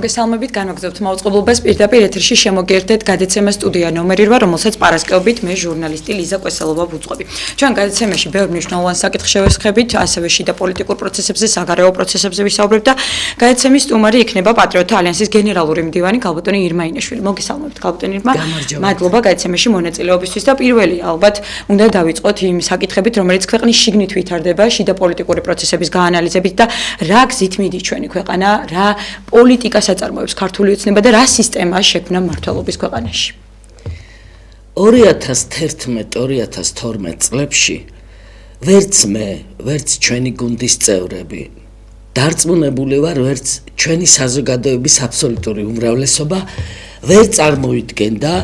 მოგესალმებით, განვაგრძობთ მაუწყებლობას პირდაპირ ეთერში შემოგერთეთ გადაცემა სტუდია ნომერი 8, რომელსაც პარასკევობით მე ჟურნალისტი ლიზა კვესელობა ვუძღვები. Ჩვენ გადაცემაში ბევრ მნიშვნელოვან საკითხს შევესხებით, ასევე შიდა პოლიტიკურ პროცესებზე, საგარეო პროცესებზე ვისაუბრებთ და გადაცემის სტუმარი იქნება პატრიოტთა ალიანსის გენერალური მდივანი გალბატონი ირმა ინაშვილი. მოგესალმებით, გალბატონი ირმა. მადლობა გადაცემაში მონაწილეობისთვის და პირველი ალბათ უნდა დავიწყოთ იმ საკითხებით, რომელიც ქვეყნის შიგნით ვითარდება შიდა პოლიტიკური პროცესების გაანალიზებით და რა გზით მიდის ჩვენი ქვეყანა, რა პოლიტიკას აწარმოებს ქართული ოცნება და რა სისტემა შექმნა მმართველობის ქვეყანაში. 2011-2012 წლებში ვერც მე, ვერც ჩვენი გუნდის წევრები დარწმუნებული ვარ, ვერც ჩვენი საზოგადოების აბსოლუტური უმრავლესობა ვერ წარმოიდგენდა,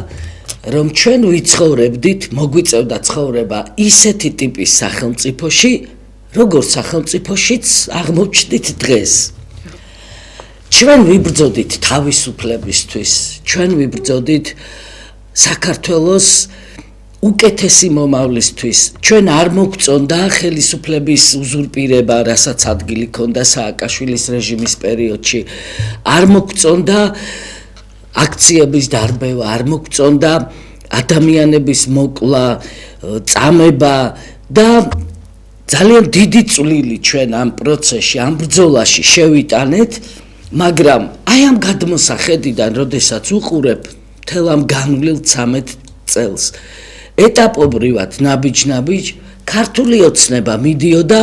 რომ ჩვენ ვიცხოვრებდით, მოგვიწევდა ცხოვრება ისეთი ტიპის სახელმწიფოში, როგორც სახელმწიფოშიც აღმოჩნდით დღეს. ჩვენ ვიბრძოდით თავისუფლებისთვის, ჩვენ ვიბრძოდით საქართველოს უკეთესი მომავლისთვის, ჩვენ არ მოგწონდა ხელისუფლების უზურპირება, რასაც ადგილი ჰქონდა სააკაშვილის რეჟიმის პერიოდში, არ მოგწონდა აქციების დარბევა, არ მოგწონდა ადამიანების მოკლა, წამება და ძალიან დიდი წვლილი ჩვენ ამ პროცესში, ამ ბრძოლაში შევიტანეთ, მაგრამ აი ამ გადმოსახედიდან, როდესაც უყურებ მთელ ამ განვლილ 13 წელს, ეტაპობრივად ნაბიჯ-ნაბიჯ ქართული ოცნება მიდიოდა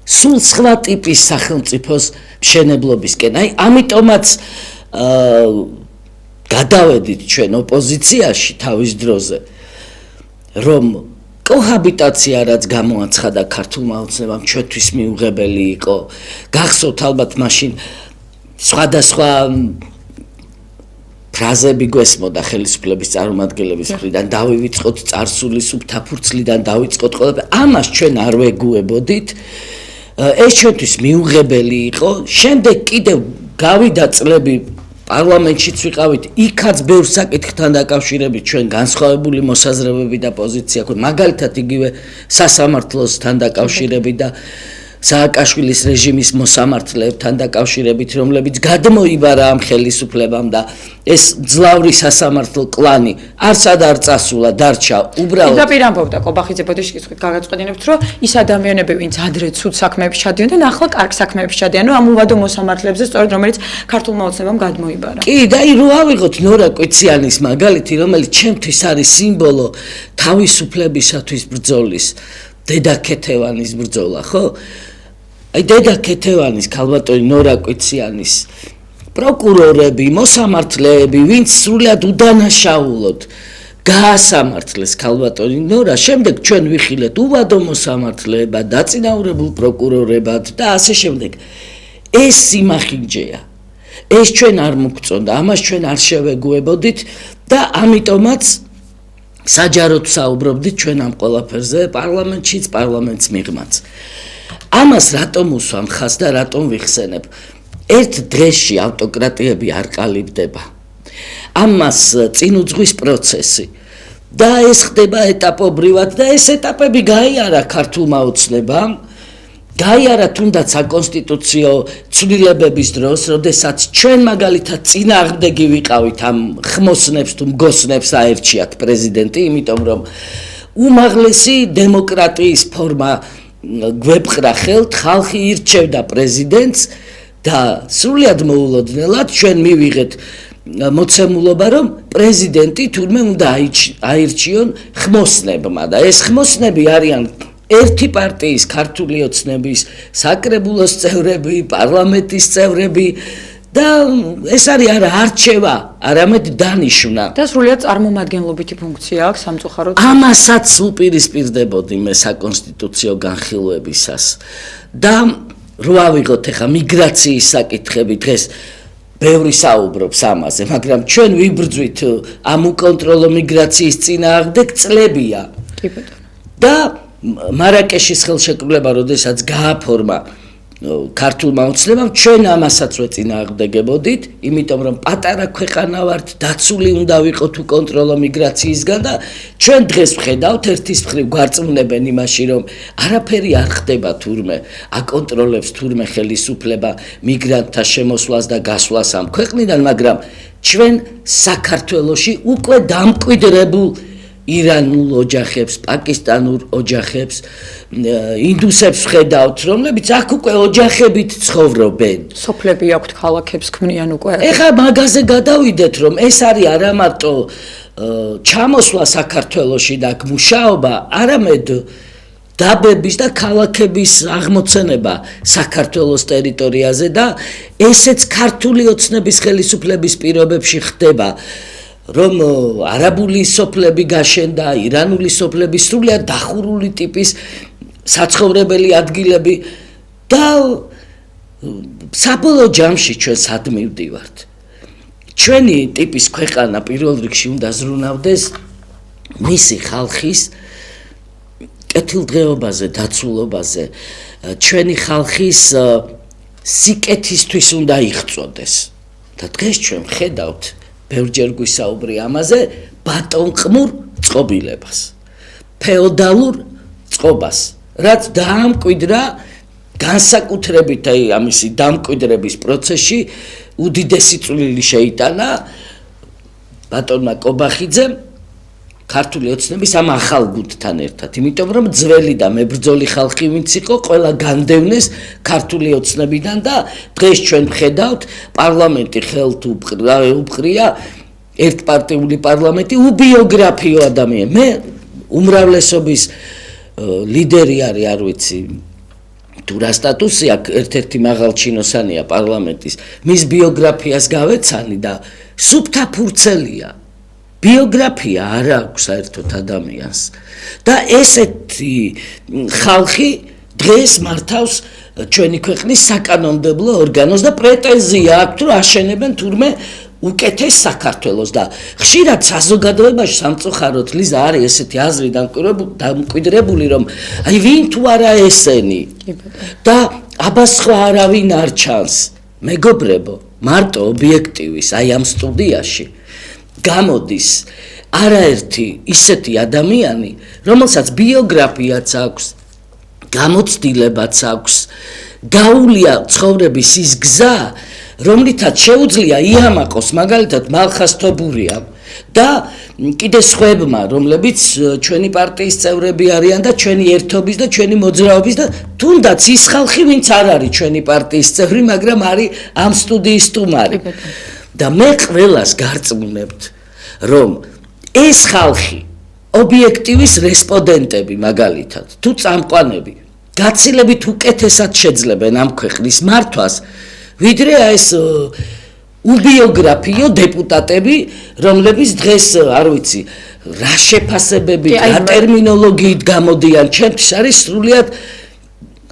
სულ სხვა ტიპის სახელმწიფოს მშენებლობისკენ. აი ამიტომაც გადავედით ჩვენ ოპოზიციაში თავის დროზე, რომ კოჰაბიტაცია რაც გამოაცხადა ქართულმა ოცნებამ ჩვენთვის მიუღებელი იყო. გახსოვთ ალბათ მაშინ სხვადასხვა ფრაზები გვესმოდა ხელისუფლების წარმომადგენლების მხრიდან, დავივიწყოთ წარსულის უფთაფურცლიდან, დავიწყოთ ყველაფერი. ამას ჩვენ არ ვეგუებოდით. ეს ჩვენთვის მიუღებელი იყო. შემდეგ კიდევ გავიდა წლები პარლამენტშიც ვიყავით, იქაც ბევრ საკითხთან დაკავშირებით ჩვენ განსხვავებული მოსაზრებები და პოზიცია გვქონდა, მაგალითად იგივე სასამართლოსთან დაკავშირებით და სააკაშვილის რეჟიმის მოსამართლეებთან დაკავშირებით, რომლებიც გადმოიბარა ამ ხელისუფლებამ და ეს ძლავრი სასამართლო კლანი არსად არ წასულა, დარჩა უბრალოდ. პირდაპირ ამბობდა კობახიძე ბოდიშის კითხვით გაგაწყობინებთ, რომ ის ადამიანები, ვინც ადრე ცუდ საქმეებში ჩადიოდნენ, ახლა კარგ საქმეებში ჩადიან, რომ ამ უვადო მოსამართლეებზე სწორედ რომელიც ქართულმა ოცნებამ გადმოიბარა. კი, და რო ავიღოთ ნორა კვიციანის მაგალითი, რომელიც ჩემთვის არის სიმბოლო თავისუფლებისათვის ბრძოლის, დედა ქეთევანის ბრძოლა, ხო? აი დედა ქეთევანის, ქალბატონი ნორა კვიციანის პროკურორები, მოსამართლეები, ვინც სრულად უდანაშაულოდ გაასამართლეს ქალბატონი ნორა, შემდეგ ჩვენ ვიხილეთ უვადო მოსამართლეებად, დაწინაურებულ პროკურორებად და ასე შემდეგ. ეს სიმახინჯეა. ეს ჩვენ არ მოგწონდა, ამას ჩვენ არ შევეგუებოდით და ამიტომაც საჯაროდ საუბრობდით ჩვენ ამ ყველაფერზე პარლამენტშიც, პარლამენტს მიღმაც. ამას რატომ უსვამ ხაზს და რატომ ვიხსენებ? ერთ დღეში ავტოკრატიები არ ყალიბდება. ამას წინ უძღვის პროცესი და ეს ხდება ეტაპობრივად და ეს ეტაპები გაიარა ქართულმა ოცნებამ, გაიარა თუნდაც საკონსტიტუციო ცვლილებების დროს, როდესაც ჩვენ მაგალითად წინააღმდეგი ვიყავით ამ ხმოსნებს თუ მგოსნებს აერჩიათ პრეზიდენტი, იმიტომ რომ უმაღლესი დემოკრატიის ფორმა გვეპყრა ხელთ, ხალხი ირჩევდა პრეზიდენტს და სრულად მოულოდნელად ჩვენ მივიღეთ მოცემულობა, რომ პრეზიდენტი თურმე უნდა აირჩიონ ხმოსნებმა და ეს ხმოსნები არიან ერთი პარტიის ქართული ოცნების საკრებულოს წევრები, პარლამენტის წევრები და ეს არის არა არჩევა, არამედ დანიშვნა. და სრულად წარმომადგენლობითი ფუნქცია აქვს სამწუხაროდ. ამასაც უპირისპირდებოდი მე საკონსტიტუციო განხილვებისას. და რო ავიღოთ ახლა მიგრაციის საკითხები დღეს ბევრი საუბრობს ამაზე, მაგრამ ჩვენ ვიბრძვით ამ უკონტროლო მიგრაციის წინააღმდეგ წლებია. კი ბატონო. და მარაკეშის ხელშეკრულება, როდესაც გააფორმა ქართულმა ოცნებამ ჩვენ ამასაც ვეწინააღმდეგებოდით, იმიტომ რომ პატარა ქვეყანა ვართ, დაცული უნდა ვიყოთ უკონტროლო მიგრაციისგან და ჩვენ დღეს ვხედავთ ერთის მხრივ გვარწმუნებენ იმაში, რომ არაფერი არ ხდება თურმე, აკონტროლებს თურმე ხელისუფლება მიგრანტთა შემოსვლას და გასვლას ამ ქვეყნიდან, მაგრამ ჩვენ საქართველოში უკვე დამკვიდრებულ ირანულ ოჯახებს, პაკისტანურ ოჯახებს, ინდუსებს ხედავთ, რომლებიც აქ უკვე ოჯახებით ცხოვრობენ. სოფლები აქვთ ქალაქებს ქმნიან უკვე. ეხლა მაგაზე გადავიდეთ, რომ ეს არის არა მარტო ჩამოსვლა საქართველოში და აქ მუშაობა, არამედ დაბების და ქალაქების აღმოცენება საქართველოს ტერიტორიაზე და ესეც ქართული ოცნების ხელისუფლების პირობებში ხდება. რომ არაბული სოფლები გაშენდა, ირანული სოფლები, სრულიად დახურული ტიპის საცხოვრებელი ადგილები და საბოლოო ჯამში ჩვენ სად მივდივართ? ჩვენი ტიპის ქვეყანა პირველ რიგში უნდა ზრუნავდეს მისი ხალხის კეთილდღეობაზე, დაცულობაზე, ჩვენი ხალხის სიკეთისთვის უნდა იღწოდეს. და დღეს ჩვენ ვხედავთ ბევრჯერ გვისაუბრი ამაზე ბატონყმურ წყობილებას, ფეოდალურ წყობას, რაც დაამკვიდრა განსაკუთრებით ამისი დამკვიდრების პროცესში უდიდესი წვლილი შეიტანა ბატონმა კობახიძემ ქართული ოცნების ამ ახალ გუნდთან ერთად, იმიტომ რომ ძველი და მებრძოლი ხალხი ვინც იყო, ყველა განდევნეს ქართული ოცნებიდან და დღეს ჩვენ ვხედავთ პარლამენტი ხელთ უპყრია, ერთპარტიული პარლამენტი, უბიოგრაფიო ადამიანი. მე უმრავლესობის ლიდერი არის, არ ვიცი თუ რა სტატუსი აქვს, ერთ-ერთი მაღალჩინოსანია პარლამენტის. მის ბიოგრაფიას გავეცანი და სუფთა ფურცელია. ბიოგრაფია არ აქვს საერთოდ ადამიანს და ესეთი ხალხი დღეს მართავს ჩვენი ქვეყნის საკანონმდებლო ორგანოს და პრეტენზია აქვს რომ აშენებენ თურმე უკეთეს საქართველოს და ხშირად საზოგადოებაში სამწუხაროდ ლიზა არის ესეთი აზრი დამკვიდრებული რომ აი ვინ თუ არა ესენი და აბას სხვა არავინ არ ჩანს მეგობრებო მარტო ობიექტივის აი ამ სტუდიაში გამოდის არაერთი ისეთი ადამიანი, რომელსაც ბიოგრაფიაც აქვს, გამოცდილებაც აქვს, გაუვლია ცხოვრების ის გზა, რომლითაც შეუძლია იამაყოს მაგალითად მალხას თობურიამ და კიდე სხვებმა, რომლებიც ჩვენი პარტიის წევრები არიან და ჩვენი ერთობის და ჩვენი მოძრაობის და თუნდაც ის ხალხი, ვინც არ არის ჩვენი პარტიის წევრი, მაგრამ არის ამ სტუდიის სტუმარი. და მე ყველას გარწმუნებთ, რომ ეს ხალხი, ობიექტივის რესპონდენტები მაგალითად, თუ წამყვანები, გაცილებით უკეთესად შეძლებენ ამ ქვეყნის მართვას, ვიდრე ეს უბიოგრაფიო დეპუტატები, რომლებიც დღეს, არ ვიცი, რა შეფასებებით, რა ტერმინოლოგიით გამოდიან, ჩემთვის არის სრულიად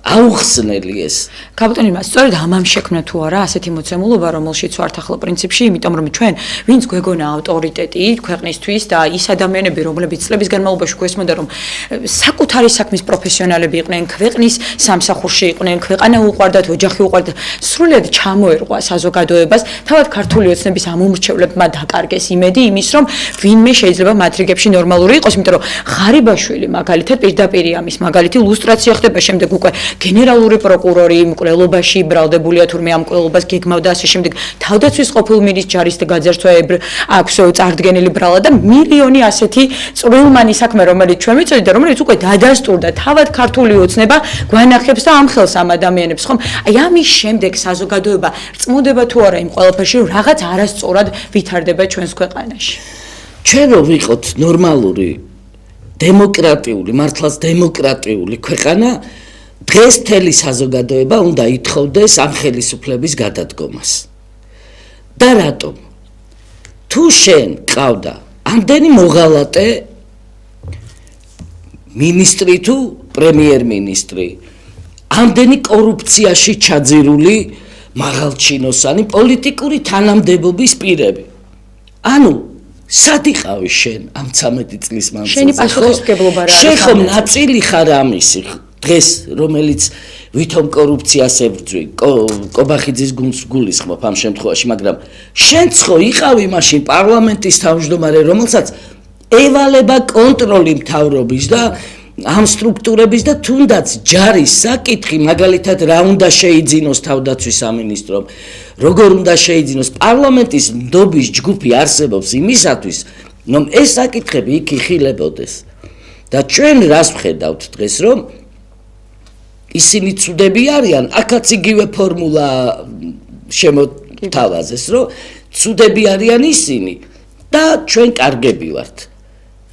აუხსნელი ეს. კაპიტანი, სწორედ ამამ შექმნა თუ არა ასეთი მოცემულობა, რომელშიც ვართ ახლა პრინციპში, იმიტომ რომ ჩვენ, ვინც გვეგონა ავტორიტეტი ქვეყნისთვის და ის ადამიანები, რომლებიც წლების განმავლობაში გვესმოდა, რომ საკუთარი საქმის პროფესიონალები იყვნენ, ქვეყნის სამსახურში იყვნენ, ქვეყანა უყვარდათ, ოჯახი უყვარდათ, სრულიად ჩამოერყვა საზოგადოებას, თავად ქართული ოცნების ამომრჩევლებმა დაკარგეს იმედი იმის, რომ ვინმე შეიძლება მათ რიგებში ნორმალური იყოს, იმიტომ რომ ღარიბაშვილი მაგალითად პირდაპირ ამის მაგალითი ლუსტრაცია ხდება შემდეგ უკვე გენერალური პროკურორი მკვლელობაში ბრალდებულია თურმე ამ მკვლელობას გეგმავდა ასე შემდეგ თავდაცვის ყოფილ მირის ჯარის გაძარცვა აქვს წარდგენილი ბრალა და მილიონი ასეთი წვრილმანი საქმე რომელიც ჩვენ ვიცოდით და რომელიც უკვე დადასტურდა თავად ქართული ოცნება გვანახებს და ამ ხელს ამ ადამიანებს ხომ აი ამის შემდეგ საზოგადოება რწმუნდება თუ არა იმ ყველაფერში რომ რაღაც არასწორად ვითარდება ჩვენს ქვეყანაში ჩვენ რო ვიყოთ ნორმალური დემოკრატიული მართლაც დემოკრატიული ქვეყანა დღეს მთელი საზოგადოება უნდა ითხოვდეს ამ ხელისუფლების გადადგომას. და რატომ? თუ შენ ყავდა ამდენი მოღალატე მინისტრი თუ პრემიერ-მინისტრი, ამდენი კორუფციაში ჩაძირული მაღალჩინოსანი პოლიტიკური თანამდებობის პირები. ანუ სად იყავი შენ ამ 13 წლის მანძილზე? შენი პასუხისმგებლობა რა არის? შენ ხომ ნაწილი ხარ ამისი? დღეს რომელიც ვითომ კორუფციას ებრძვი, კობახიძის გუნდს გულისხმობ ამ შემთხვევაში, მაგრამ შენც ხო იყავი მაშინ პარლამენტის თავმჯდომარე, რომელსაც ევალება კონტროლი მთავრობის და ამ სტრუქტურების და თუნდაც ჯარის საკითხი, მაგალითად რა უნდა შეიძინოს თავდაცვის სამინისტრომ, როგორ უნდა შეიძინოს პარლამენტის ნდობის ჯგუფი არსებობს იმისათვის, რომ ეს საკითხები იქ იხილებოდეს. და ჩვენ რას ვხედავთ დღეს, რომ ისინი ცუდები არიან, აქაც იგივე ფორმულა შემოთავაზეს, რომ ცუდები არიან ისინი და ჩვენ კარგები ვართ.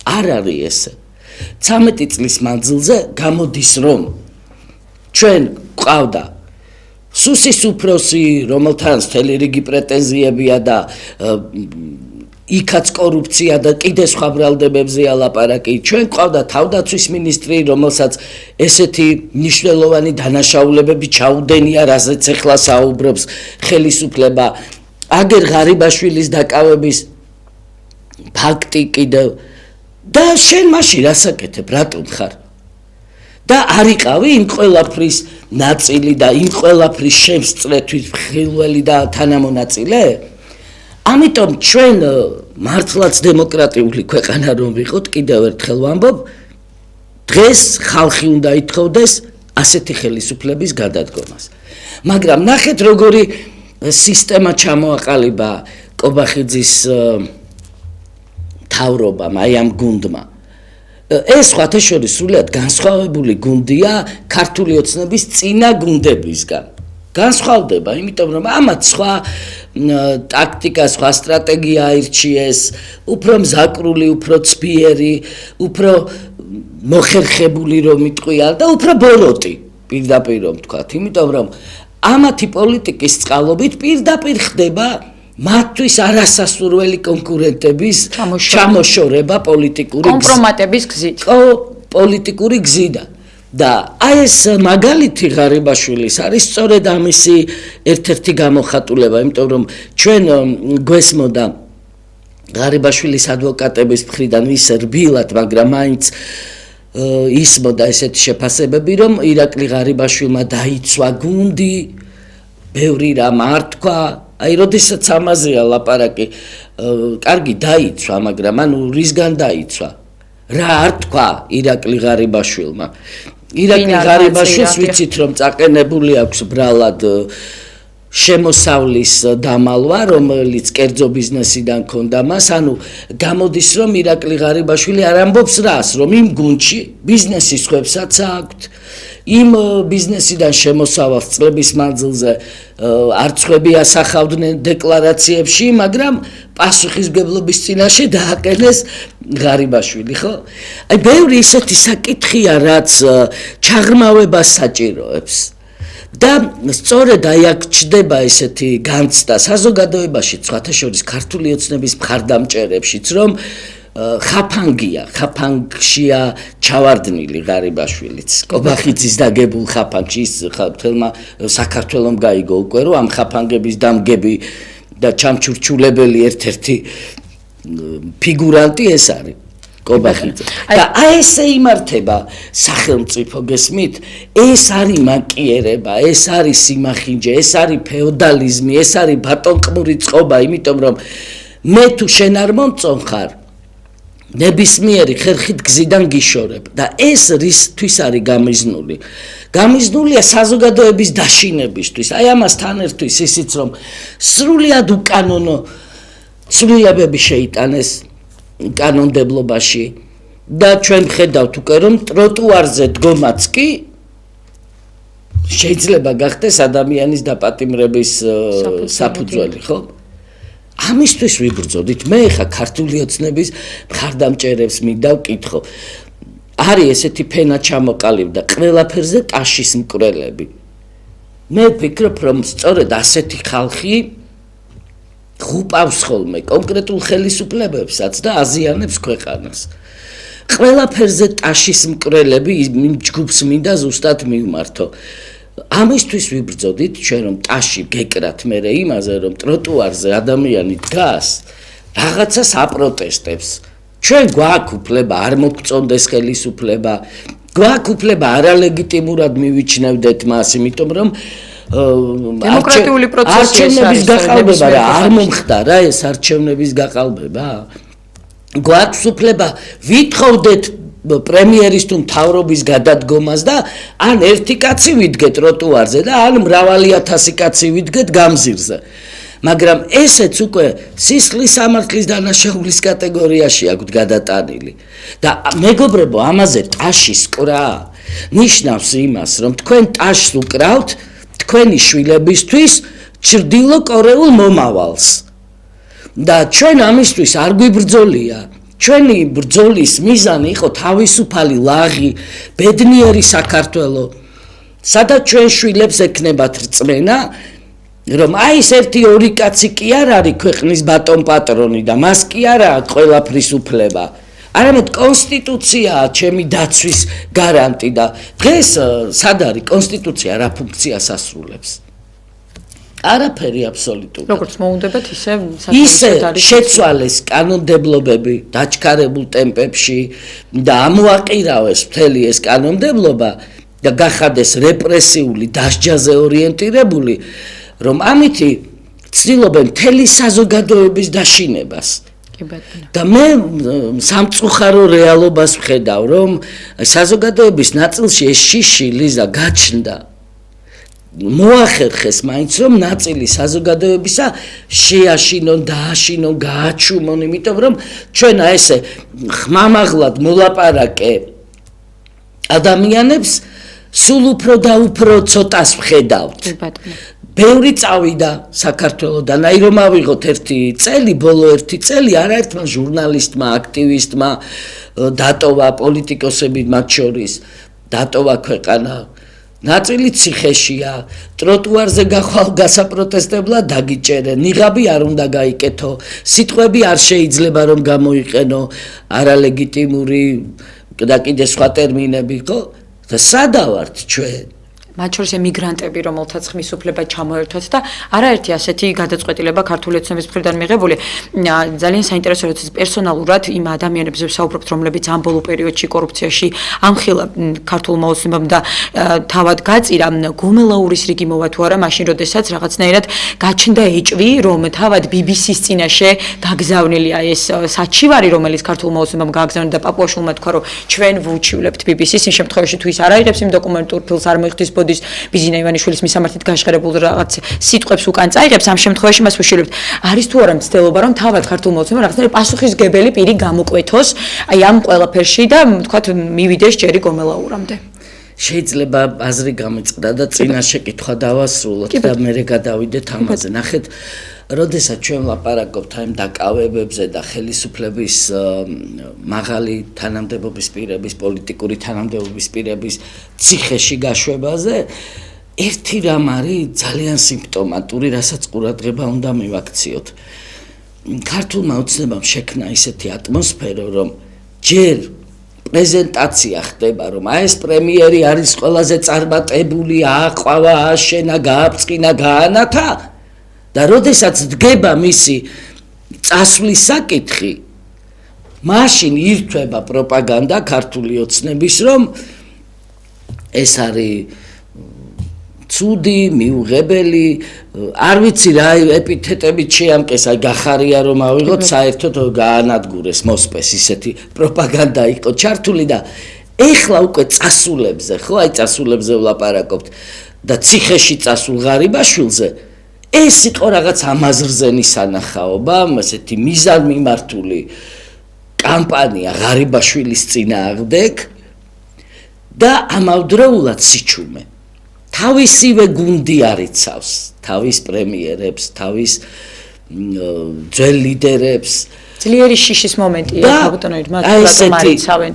არ არის ესე. 13 წლის მანძილზე გამოდის, რომ ჩვენ ყავდა სუსის უფროსი, რომელთანაც მთელი რიგი პრეტენზიებია და იქაც კორუფცია და კიდე სხვა ბრალდებებზეა ლაპარაკი. ჩვენ ყავდა თავდაცვის მინისტრი, რომელსაც ესეთი მნიშვნელოვანი დანაშაულებები ჩაუდენია, რაზეც ახლა საუბრობს ხელისუფლება. აგერ ღარიბაშვილის დაკავების ფაქტი კიდევ და შენ მაშინ რასაკეთებ, რატომ ხარ? და არ იყავი იმ ყველაფრის ნაწილი და იმ ყველაფრის შემსწრეთვით ხილველი და თანამონაწილე? ამიტომ ჩვენ მართლაც დემოკრატიული ქვეყანა რომ ვიყოთ, კიდევ ერთხელ ვამბობ, დღეს ხალხი უნდა ითხოვდეს ასეთი ხელისუფლების გადადგომას. მაგრამ ნახეთ როგორი სისტემა ჩამოაყალიბა კობახიძის მთავრობამ, აი ამ გუნდმა. ეს სხვათა შორის სრულიად განსხვავებული გუნდია ქართული ოცნების წინა გუნდებისგან. განსხვავდება, იმიტომ რომ ამათ სხვა ტაქტიკა, სხვა სტრატეგია აირჩიეს, უფრო მზაკრული, უფრო ცბიერი, უფრო მოხერხებული რომ იტყვია და უფრო ბოროტი, პირდაპირ რომ ვთქვათ, იმიტომ რომ ამათი პოლიტიკის წყალობით პირდაპირ ხდება მათთვის არასასურველი კონკურენტების ჩამოშორება პოლიტიკური კომპრომატების გზით. პოლიტიკური გზიდან. და აი ეს მაგალითი ღარიბაშვილის არის სწორედ ამისი ერთ-ერთი გამოხატულება, იმიტომ რომ ჩვენ გვესმოდა ღარიბაშვილის ადვოკატების მხრიდან ის რბილად, მაგრამ მაინც ისმოდა ესეთი შეფასებები, რომ ირაკლი ღარიბაშვილმა დაიცვა გუნდი, ბევრი რამ არ თქვა. აი, როდესაც ამაზეა ლაპარაკი, კარგი დაიცვა, მაგრამ ანუ რისგან დაიცვა? რა არ თქვა ირაკლი ღარიბაშვილმა? ირაკლი ღარიბაშვილს ვიცით რომ წაყენებული აქვს ბრალად შემოსავლის დამალვა, რომელიც კერძო ბიზნესიდან ქონდა მას, ანუ გამოდის რომ ირაკლი ღარიბაშვილი არ ამბობს რას, რომ იმ გუნდში ბიზნესის ხვებსაც აქვთ, იმ ბიზნესიდან შემოსავალს წლების მანძილზე არცხვები ასახავდნენ დეკლარაციებში, მაგრამ პასუხისმგებლობის წინაშე დააყენეს ღარიბაშვილი, ხო? აი, ბევრი ისეთი საკითხია, რაც ჩაღრმავებას საჭიროებს. და სწორედ აი აქ ჩდება ესეთი განცდა საზოგადოებაში, სხვათა შორის ქართული ოცნების მხარდამჭერებშიც, რომ ხაფანგშია ჩავარდნილი ღარიბაშვილიც, კობახიძის დაგებულ ხაფანგში, ის თელმა საქართველომ გაიგო უკვე, რომ ამ ხაფანგების დამგები და ჩამჩურჩულებელი ერთ-ერთი ფიგურანტი ეს არის. კობახიძე. და აი ესე იმართება სახელმწიფო, გესმით? ეს არის მაკიერება, ეს არის სიმახინჯე, ეს არის ფეოდალიზმი, ეს არის ბატონყმური წყობა, იმიტომ რომ მე თუ შენ არ მომწონხარ, ნებისმიერი ხერხით გზიდან გიშორებ და ეს რისთვის არის გამიზნული? გამიზნულია საზოგადოების დაშინებისთვის. აი ამასთან ერთის ისიც რომ სრულიად უკანონო ცვლილებები შეიტანეს კანონმდებლობაში და ჩვენ ხედავთ უკვე რომ ტროტუარზე დგომაც კი შეიძლება გახდეს ადამიანის დაპატიმრების საფუძველი, ხო? ამისთვის ვიბრძოდით. მე ხა ქართული ოცნების მხარდამჭერებს მინდა ვკითხო. არის ესეთი ფენა ჩამოყალიბდა ყველაფერზე ტაშის მკვლელები. მე ვფიქრობ რომ სწორედ ასეთი ხალხი ღუპავს ხოლმე კონკრეტულ ხელისუფლებებსაც და აზიანებს ქვეყანას. ყველაფერზე ტაშის მკვლელები იმ ჯგუფს მინდა ზუსტად მივმართო. ამისთვის ვიბრძოდით ჩვენ რომ ტაში გეკრათ მერე იმაზე რომ ტროტუარზე ადამიანი დგას რაღაცას აპროტესტებს. ჩვენ გვაქვს უფლება არ მოგწონდეს ხელისუფლება, გვაქვს უფლება არალეგიტიმურად მივიჩნევდეთ მას, იმიტომ რომ დემოკრატიული პროცესი არჩევნების გაყალბება რა არ მომხდარა ეს არჩევნების გაყალბება? გვაქვს უფლება ვითხოვდეთ პრემიერის თუ მთავრობის გადადგომას და ან ერთი კაცი ვიდგეთ ტროტუარზე და ან მრავალი ათასი კაცი ვიდგეთ გამზირზე. მაგრამ ესეც უკვე სისხლის სამართლის დანაშაულის კატეგორიაში აქვთ გადატანილი. და მეგობრებო, ამაზე ტაშის კრა ნიშნავს იმას, რომ თქვენ ტაშს უკრავთ თქვენი შვილებისთვის ჩრდილო კორეულ მომავალს. და ჩვენ ამისთვის არ გვიბრძოლია. ჩვენი ბრძოლის მიზანი იყო თავისუფალი, ლაღი, ბედნიერი საქართველო, სადაც ჩვენ შვილებს ექნებათ რწმენა, რომ აი ეს ერთი ორი კაცი კი არ არის ქვეყნის ბატონ პატრონი და მას კი არ აქვს ყველაფრის უფლება. არამედ კონსტიტუციაა ჩემი დაცვის გარანტი და დღეს სად არის კონსტიტუცია რა ფუნქციას ასრულებს? არაფერი აბსოლუტურად. როგორც მოუნდებათ, ისე შეცვალეს კანონმდებლობები დაჩქარებულ ტემპებში და ამოაყირავეს მთელი ეს კანონმდებლობა და გახადეს რეპრესიული, დასჯაზე ორიენტირებული, რომ ამითი ცდილობენ მთელი საზოგადოების დაშინებას. და მე სამწუხარო რეალობას ვხედავ, რომ საზოგადოების ნაწილში ეს შიში ლიზა გაჩნდა. მოახერხეს მაინც რომ ნაწილი საზოგადოებისა შეაშინონ, დააშინონ, გააჩუმონ, იმიტომ რომ ჩვენ ესე ხმამაღლად მოლაპარაკე ადამიანებს სულ უფრო და უფრო ცოტას ვხედავთ. ბევრი წავიდა საქართველოდან, აი რომ ავიღოთ ერთი წელი, ბოლო ერთი წელი არაერთმა ჟურნალისტმა, აქტივისტმა დატოვა პოლიტიკოსები მათ შორის, დატოვა ქვეყანა. ნაწილი ციხეშია, ტროტუარზე გახვალ გასაპროტესტებლად დაგიჭერენ, ნიღაბი არ უნდა გაიკეთო, სიტყვები არ შეიძლება რომ გამოიყენო, არალეგიტიმური და კიდე სხვა ტერმინები, ხო? და სადავართ ჩვენ? მათ შორის ემიგრანტები, რომელთაც ხმის უფლება ჩამოერთვათ და არაერთი ასეთი გადაწყვეტილება ქართული ოცნების მხრიდან მიღებული. ძალიან საინტერესო, როდესაც პერსონალურად იმ ადამიანებზე ვსაუბრობთ, რომლებიც ამ ბოლო პერიოდში კორუფციაში ამხილა ქართულ მოოცნებამ და თავად გაწირა გომელაურის რიგი მოვა თუ არა, მაშინ როდესაც რაღაცნაირად გაჩნდა ეჭვი, რომ თავად BBC-ს წინაშე გაგზავნილია ეს საჩივარი, რომელიც ქართულ მოოცნებამ გააგზავნა და პაპუაშვილმა თქვა, რომ ჩვენ ვუჩივლებთ BBC-ს, იმ შემთხვევაში თუ ის არ აიღებს იმ დოკუმენტურ ფილს, არ მოიხდის ბიზინა ივანიშვილის მისამართით გაშღერებულ რაღაც სიტყვებს უკან წაიღებს, ამ შემთხვევაში მას ვიშვილებთ. არის თუ არა მცდელობა, რომ თავად ქართულ მოოცნებამ რაღაცნაირად პასუხისგებელი პირი გამოკვეთოს აი ამ ყველაფერში და თქვათ მივიდეს ჯერი გომელაურამდე. შეიძლება აზრი გამეწყდა და წინა შეკითხვა დავასრულოთ და მერე გადავიდეთ ამაზე. ნახეთ, როდესაც ჩვენ ლაპარაკობთ ამ დაკავებებზე და ხელისუფლების მაღალი თანამდებობის პირების, პოლიტიკური თანამდებობის პირების ციხეში გაშვებაზე, ერთი რამ არის ძალიან სიმპტომატური, რასაც ყურადღება უნდა მივაქციოთ. ქართულმა ოცნებამ შექმნა ისეთი ატმოსფერო, რომ ჯერ პრეზენტაცია ხდება, რომ აი ეს პრემიერი არის ყველაზე წარმატებული, ააყვავა, ააშენა, გააბწყინა, გაანათა და როდესაც დგება მისი წასვლის საკითხი, მაშინ ირთვება პროპაგანდა ქართული ოცნების, რომ ეს არის ცუდი, მიუღებელი, არ ვიცი რა ეპითეტებით შეამკეს, აი გახარია რომ ავიღოთ, საერთოდ გაანადგურეს, მოსპეს, ისეთი პროპაგანდა იყო ჩართული და ეხლა უკვე წასულებზე, ხო, აი წასულებზე ვლაპარაკობთ და ციხეში წასულ ღარიბაშვილზე, ეს იყო რაღაც ამაზრზენი სანახაობა, ესეთი მიზანმიმართული კამპანია ღარიბაშვილის წინააღმდეგ და ამავდროულად სიჩუმე. თავისივე გუნდი არიცავს, თავის პრემიერებს, თავის ძველ ლიდერებს. ძლიერი შიშის მომენტია, ბატონოიდ, მათ რატომ არიცავენ?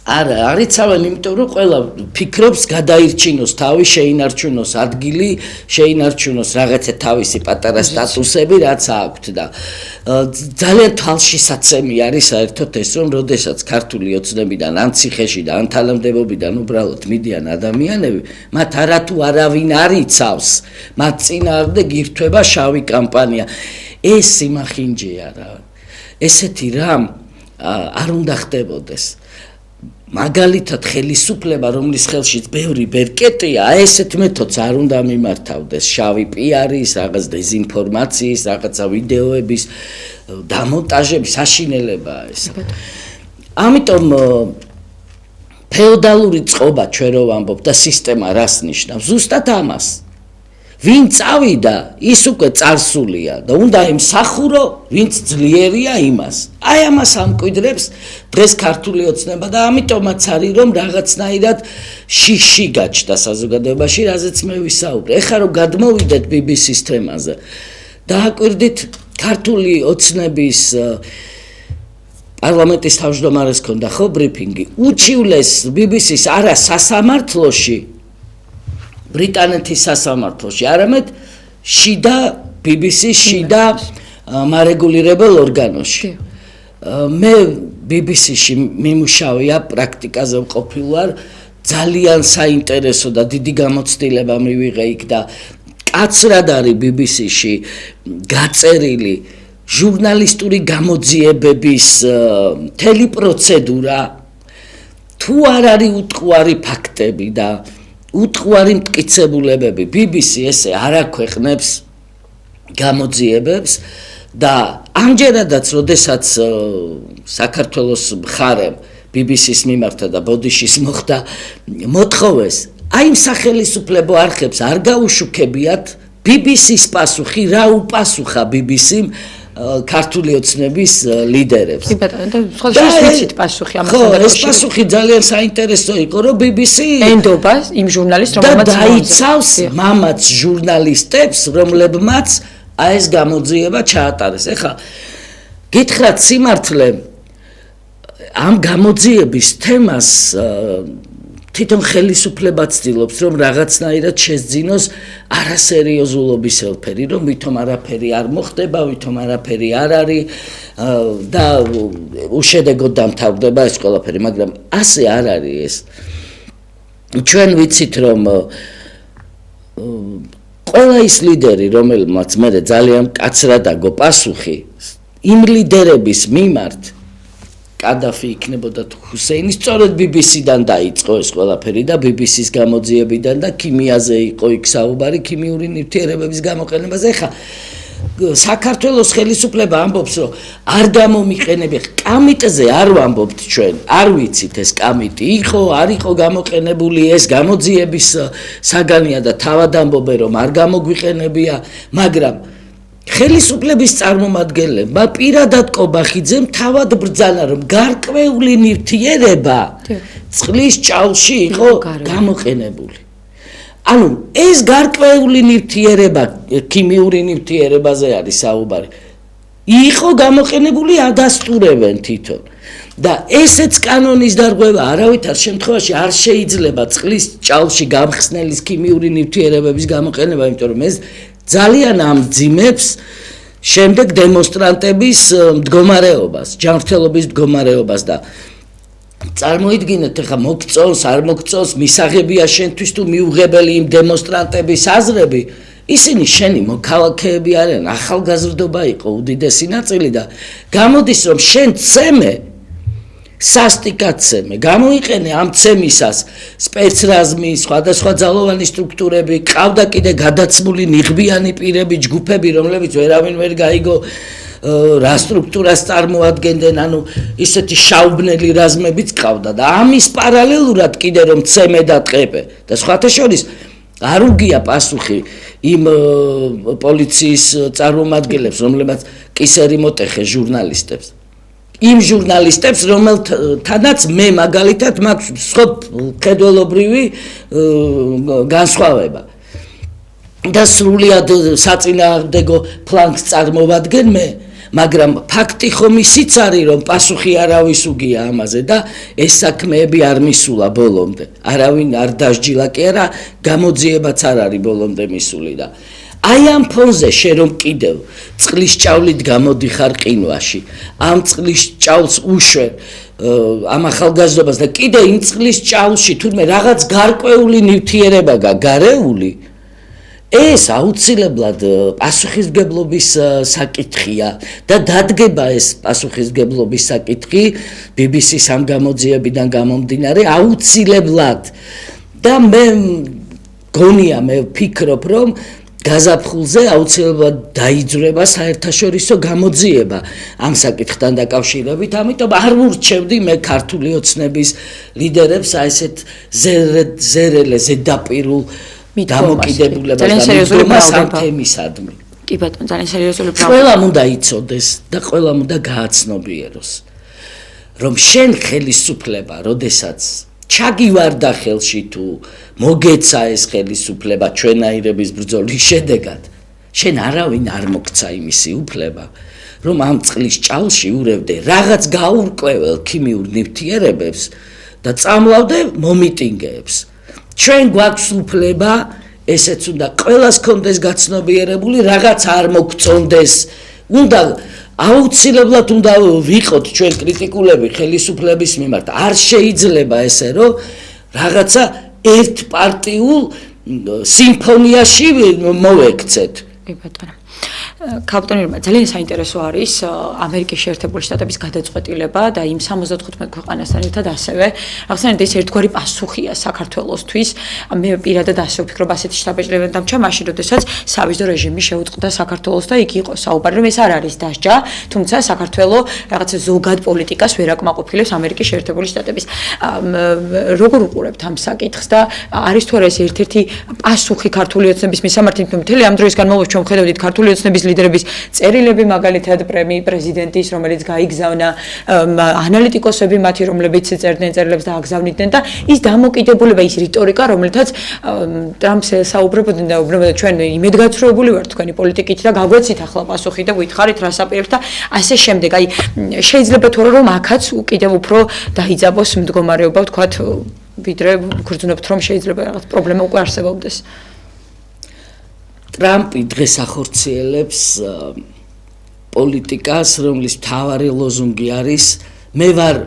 არა, არიცავენ, იმიტომ რომ ყველა ფიქრობს გადაირჩინოს თავი, შეინარჩუნოს ადგილი, შეინარჩუნოს რაღაცა თავისი პატარა სტატუსები, რაც აქვთ და ძალიან თვალშისაცემი არის საერთოდ ეს, რომ როდესაც ქართული ოცნებიდან ან ციხეში და ან თანამდებობიდან უბრალოდ მიდიან ადამიანები, მათ არათუ არავინ არიცავს, მათ წინააღმდეგ ირთვება შავი კამპანია. ეს სიმახინჯეა რა. ესეთი რამ არ უნდა ხდებოდეს. მაგალითად ხელისუფლება, რომლის ხელშიც ბევრი ბერკეტია, ესეთ მეთოდს არ უნდა მიმართავდეს. შავი პიარის, რაღაც დეზინფორმაციის, რაღაცა ვიდეოების დამონტაჟების აშინელებაა ეს. ამიტომ ფეოდალური წყობა ჩვენ რო ვამბობ და სისტემა რას ნიშნავს? ზუსტად ამას. ვინ წავიდა, ის უკვე წარსულია და უნდა ემსახურო, ვინც ძლიერია იმას. აი ამას ამკვიდრებს დღეს ქართული ოცნება და ამიტომაც არის რომ რაღაცნაირად შიში გაჩნდა საზოგადოებაში, რაზეც მე ვისაუბრე. ეხლა რომ გადმოვიდეთ BBC-ის თემაზე, დააკვირდით ქართული ოცნების პარლამენტის თავმჯდომარეს ქონდა ხო ბრიფინგი. უჩივლეს BBC-ს არა სასამართლოში, ბრიტანეთის სასამართლოში, არამედ შიდა BBC-ის შიდა მარეგულირებელ ორგანოში. მე BBC-ში მიმუშავია, პრაქტიკაზე მყოფილ ვარ, ძალიან საინტერესო და დიდი გამოცდილება მივიღე იქ და კაცრად არის BBC-ში გაწერილი ჟურნალისტური გამოძიებების მთელი პროცედურა, თუ არ არის უტყუარი ფაქტები და უტყუარი მტკიცებულებები. BBC ესე არ აქვეყნებს გამოძიებებს და ამჯერადაც, როდესაც საქართველოს მხარემ BBC-ის მიმართა და ბოდიშის მოხდა მოთხოვეს, აი იმ სახელისუფლებო არხებს არ გაუშუქებიათ BBC-ის პასუხი, რა უპასუხა BBC-მ ქართული ოცნების ლიდერებს. კი ბატონო, და სხვადასხვა ვიცით პასუხი ამასთან დაკავშირებით. ეს პასუხი ძალიან საინტერესო იყო, რომ BBC ენდობას იმ ჟურნალისტს, რომელმაც დაიცავს მამაც ჟურნალისტებს, რომლებმაც აი ეს გამოძიება ჩაატარეს. ეხლა გითხრათ სიმართლე, ამ გამოძიების თემას თვითონ ხელისუფლება ცდილობს, რომ რაღაცნაირად შეძინოს არასერიოზულობის ელფერი, რომ ვითომ არაფერი არ მოხდება, ვითომ არაფერი არ არის და უშედეგოდ დამთავრდება ეს ყველაფერი, მაგრამ ასე არ არის ეს. ჩვენ ვიცით, რომ ყველა ის ლიდერი, რომელმაც მე ძალიან კაცრად აგო პასუხი იმ ლიდერების მიმართ, კადაფი იქნებოდა თუ ჰუსეინი, სწორედ BBC-დან დაიწყო ეს ყველაფერი და BBC-ის გამოძიებიდან და ქიმიაზე იყო იქ საუბარი, ქიმიური ნივთიერებების გამოყენებაზე. ეხლა საქართველოს ხელისუფლება ამბობს, რომ არ გამომიყენებია, კამიტზე არ ვამბობთ ჩვენ, არ ვიცით ეს კამიტი იყო, არ იყო გამოყენებული, ეს გამოძიების საგანია და თავად ამბობენ, რომ არ გამოგვიყენებია, მაგრამ ხელისუფლების წარმომადგენლებმა პირადად კობახიძემ თავად ბრძანა, რომ გარკვეული ნივთიერება წყლის ჭაულში იყო გამოყენებული. ანუ ეს გარკვეული ნივთიერება, ქიმიური ნივთიერებაზე არის საუბარი, იყო გამოყენებული, ადასტურებენ თვითონ. და ესეც კანონის დარღვევა არავითარ შემთხვევაში არ შეიძლება წყლის ჭაულში გამხსნელი ქიმიური ნივთიერებების გამოყენება, იმიტომ რომ ეს ძალიან ამძიმებს შემდეგ დემონსტრანტების მდგომარეობას, ჯანმრთელობის მდგომარეობას და წარმოიდგინეთ, ეხლა მოგწონს, არ მოგწონს, მისაღებია შენთვის თუ მიუღებელი იმ დემონსტრანტების აზრები, ისინი შენი მოქალაქეები არიან, ახალგაზრდობა იყო უდიდესი ნაწილი და გამოდის, რომ შენ ცემე სასტიკაცემე, გამოიყენე ამ ცემისას სპეცრაზმი, სხვადასხვა ძალოვანი სტრუქტურები, ყავდა კიდე გადაცმული ნიღბიანი პირები, ჯგუფები, რომლებიც ვერავინ ვერ გაიგო რა სტრუქტურას წარმოადგენდნენ, ანუ ისეთი შაუბნელი რაზმებიც ყავდა და ამის პარალელურად კიდე რომ ცემე და ტყეპე და სხვათა შორის არ უგია პასუხი იმ პოლიციის წარმომადგენლებს, რომლებმაც კისერი მოტეხეს ჟურნალისტებს. იმ ჟურნალისტებს, რომელთანაც მე მაგალითად მაქვს სხვა ხედველობრივი განსხვავება და სრულიად საწინააღმდეგო ფლანგს წარმოვადგენ მე, მაგრამ ფაქტი ხომ ისიც არის, რომ პასუხი არავის უგია ამაზე და ეს საქმეები არ მისულა ბოლომდე. არავინ არ დასჯილა კი არა, გამოძიებაც არ არის ბოლომდე მისული და აი ამ ფონზე შენ რომ კიდევ წყლის ჭავლით გამოდიხარ ყინვაში, ამ წყლის ჭავლს უშვენ ამ ახალგაზრდობას და კიდე იმ წყლის ჭავლში თურმე რაღაც გარკვეული ნივთიერება გაგარეული, ეს აუცილებლად პასუხისმგებლობის საკითხია და დადგება ეს პასუხისმგებლობის საკითხი BBC-ის ამ გამოძიებიდან გამომდინარე აუცილებლად და მე გონია მე ვფიქრობ რომ გაზაფხულზე აუცილებლად დაიძრება საერთაშორისო გამოძიება ამ საკითხთან დაკავშირებით, ამიტომ არ ვურჩევდი მე ქართული ოცნების ლიდერებს აი ესეთ ზედაპირულ დამოკიდებულებას და მიდგომას ამ თემისადმი. კი ბატონო, ძალიან სერიოზული პრობლემა. ყველამ უნდა იცოდეს და ყველამ უნდა გააცნობიეროს, რომ შენ ხელისუფლება, როდესაც ჩაგივარდა ხელში თუ მოგეცა ეს ხელისუფლება ჩვენაირების ბრძოლის შედეგად, შენ არავინ არ მოგცა იმისი უფლება, რომ ამ წყლის ჭალში ურევდე რაღაც გაურკვეველ ქიმიურ ნივთიერებებს და წამლავდე მომიტინგეებს. ჩვენ გვაქვს უფლება, ესეც უნდა ყველას კონდეს გაცნობიერებული, რაღაც არ მოგწონდეს, უნდა აუცილებლად უნდა ვიყოთ ჩვენ კრიტიკულები ხელისუფლების მიმართ. არ შეიძლება ესე რომ რაღაცა ერთპარტიულ სიმფონიაში მოვექცეთ. კი ბატონო. ქალბატონებმა ძალიან საინტერესო არის ამერიკის შეერთებული შტატების გადაწყვეტილება და იმ 75 ქვეყანასთან ერთად ასევე ახსენეთ ეს ერთგვარი პასუხია საქართველოსთვის. მე პირადად ასე ვფიქრობ, ასეთი შთაბეჭდილება დამჭა მაშინ, როდესაც სავიზო რეჟიმი შეუწყდა საქართველოს და იქ იყო საუბარი, რომ ეს არ არის დასჯა, თუმცა საქართველოს რაღაცა ზოგად პოლიტიკას ვერ აკმაყოფილებს ამერიკის შეერთებული შტატების. როგორ უყურებთ ამ საკითხს და არის თუ არა ეს ერთ-ერთი პასუხი ქართული ოცნების მისამართი, მთელი ამ დროის განმავლობაში ჩვენ ხედავდით ქართული ოცნების ლიდერების წერილები, მაგალითად პრეზიდენტის, რომელიც გაიგზავნა, ანალიტიკოსები მათი, რომლებიც წერდნენ წერილებს და აგზავნიდნენ და ის დამოკიდებულება, ის რიტორიკა, რომელთაც ტრამპს საუბრობდნენ და უბრალოდ ჩვენ იმედგაცრუებული ვართ თქვენი პოლიტიკით და გაგვეცით ახლა პასუხი და გითხარით რას აპირებთ და ასე შემდეგ. აი შეიძლება თუ არა რომ აქაც კიდევ უფრო დაიძაბოს მდგომარეობა, ვთქვათ, ვიდრე გრძნობთ რომ შეიძლება რაღაც პრობლემა უკვე არსებობდეს. ტრამპი დღეს ახორციელებს პოლიტიკას, რომლის მთავარი ლოზუნგი არის მე ვარ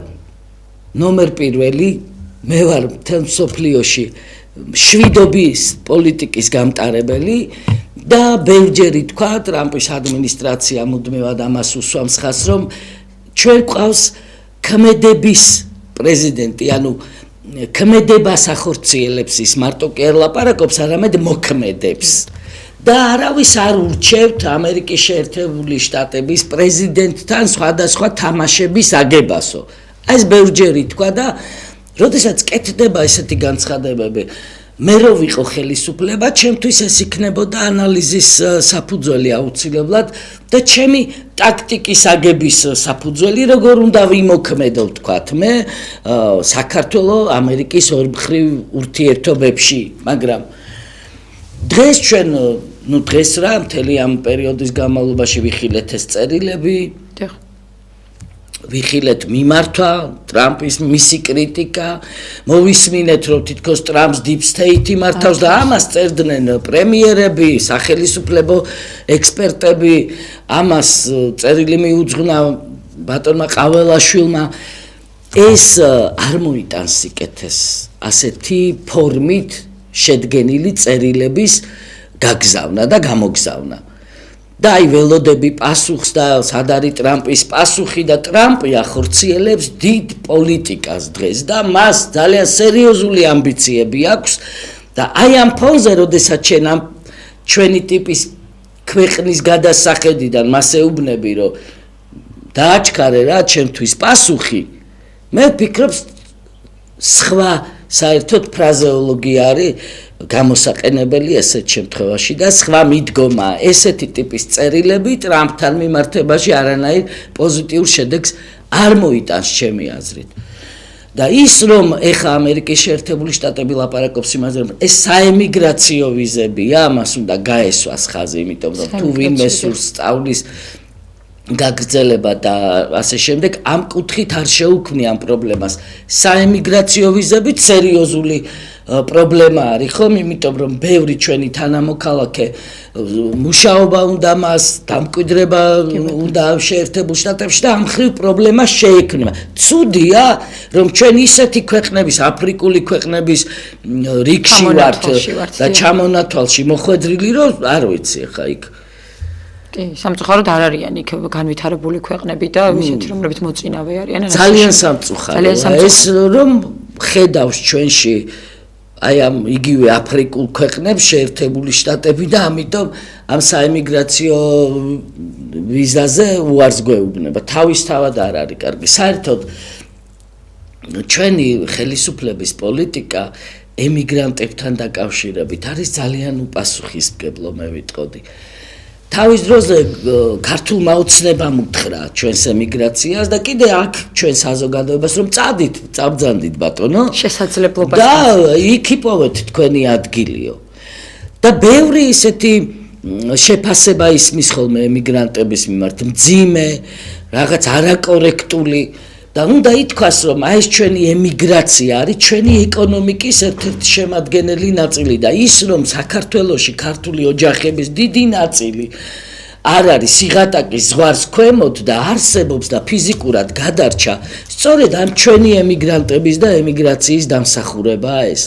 ნომერ პირველი, მე ვარ მთელ მსოფლიოში შვიდობის პოლიტიკის გამტარებელი და ბევრჯერ ითქვა ტრამპის ადმინისტრაცია მუდმივად ამას უსვამს ხაზს, რომ ჩვენ გვყავს ქმედების პრეზიდენტი, ანუ ქმედებას ახორციელებს ის მარტო კი არ ლაპარაკობს, არამედ მოქმედებს. და არავის არ ურჩევთ ამერიკის შეერთებული შტატების პრეზიდენტთან სხვადასხვა თამაშების აგებასო. ეს ბევრჯერ ითქვა და როდესაც კეთდება ესეთი განცხადებები, მე რო ვიყო ხელისუფლება, ჩემთვის ეს იქნებოდა ანალიზის საფუძველი აუცილებლად და ჩემი ტაქტიკის აგების საფუძველი, როგორ უნდა ვიმოქმედო, ვთქვათ, მე საქართველოს ამერიკის ორმხრივ ურთიერთობებში, მაგრამ დღეს ჩვენ დღეს რა მთელი ამ პერიოდის განმავლობაში ვიხილეთ ეს წერილები, ვიხილეთ მიმართვა, ტრამპის მისი კრიტიკა, მოვისმინეთ რომ თითქოს ტრამპს deep state მართავს და ამას წერდნენ პრემიერები, სახელისუფლებო ექსპერტები, ამას წერილი მიუძღვნა ბატონმა ყაველაშვილმა. ეს არ მოიტანს სიკეთეს ასეთი ფორმით შედგენილი წერილების გაგზავნა და გამოგზავნა. და აი ველოდები პასუხს და სად არის ტრამპის პასუხი და ტრამპი ახორციელებს დიდ პოლიტიკას დღეს და მას ძალიან სერიოზული ამბიციები აქვს და აი ამ ფონზე, როდესაც ჩვენ ამ ჩვენი ტიპის ქვეყნის გადასახედიდან მას ეუბნები, რომ დააჩქარე რა ჩემთვის პასუხი, მე ვფიქრობ სხვა საერთოდ ფრაზეოლოგია არის გამოსაყენებელი ესეთ შემთხვევაში და სხვა მიდგომა ესეთი ტიპის წერილები ტრამპთან მიმართებაში არანაირ პოზიტიურ შედეგს არ მოიტანს ჩემი აზრით. და ის რომ ეხა ამერიკის შეერთებული შტატები ლაპარაკობს იმაზე, რომ ეს საემიგრაციო ვიზებია, ამას უნდა გაესვას ხაზი, იმიტომ რომ თუ ვინმე სურს სწავლის გაგრძელება და ასე შემდეგ, ამ კუთხით არ შეუქმნია ამ პრობლემას. საემიგრაციო ვიზებით სერიოზული პრობლემა არის ხომ, იმიტომ რომ ბევრი ჩვენი თანამოქალაქე მუშაობა უნდა მას, დამკვიდრება უნდა შეერთებულ შტატებში და ამ ხრივ პრობლემა შეექმნება. ცუდია, რომ ჩვენ ისეთი ქვეყნების, აფრიკული ქვეყნების რიგში ვართ და ჩამონათვალში მოხვედრილი, რომ არ ვიცი ხა იქ. კი, სამწუხაროდ არ არიან იქ განვითარებული ქვეყნები და ისეთი რომლებიც მოწინავე არიან. ძალიან სამწუხაროა ეს რომ ხედავს ჩვენში აი ამ იგივე აფრიკულ ქვეყნებს შეერთებული შტატები და ამიტომ ამ საემიგრაციო ვიზაზე უარს გვეუბნება. თავისთავად არ არის კარგი. საერთოდ ჩვენი ხელისუფლების პოლიტიკა ემიგრანტებთან დაკავშირებით არის ძალიან უპასუხისმგებლო, მე ვიტყოდი. თავის დროზე ქართულმა ოცნებამ უთხრა ჩვენს ემიგრაციას და კიდე აქ ჩვენ საზოგადოებას რომ წაბძანდით ბატონო შესაძლებლობას და იქ იპოვეთ თქვენი ადგილიო და ბევრი ისეთი შეფასება ისმის ხოლმე ემიგრანტების მიმართ მძიმე რაღაც არაკორექტული და უნდა ითქვას რომ აი ეს ჩვენი ემიგრაცია არის ჩვენი ეკონომიკის ერთ-ერთი შემადგენელი ნაწილი და ის რომ საქართველოში ქართული ოჯახების დიდი ნაწილი არ არის სიღატაკის ზღვარს ქვემოთ და არსებობს და ფიზიკურად გადარჩა სწორედ ამ ჩვენი ემიგრანტების და ემიგრაციის დამსახურებაა ეს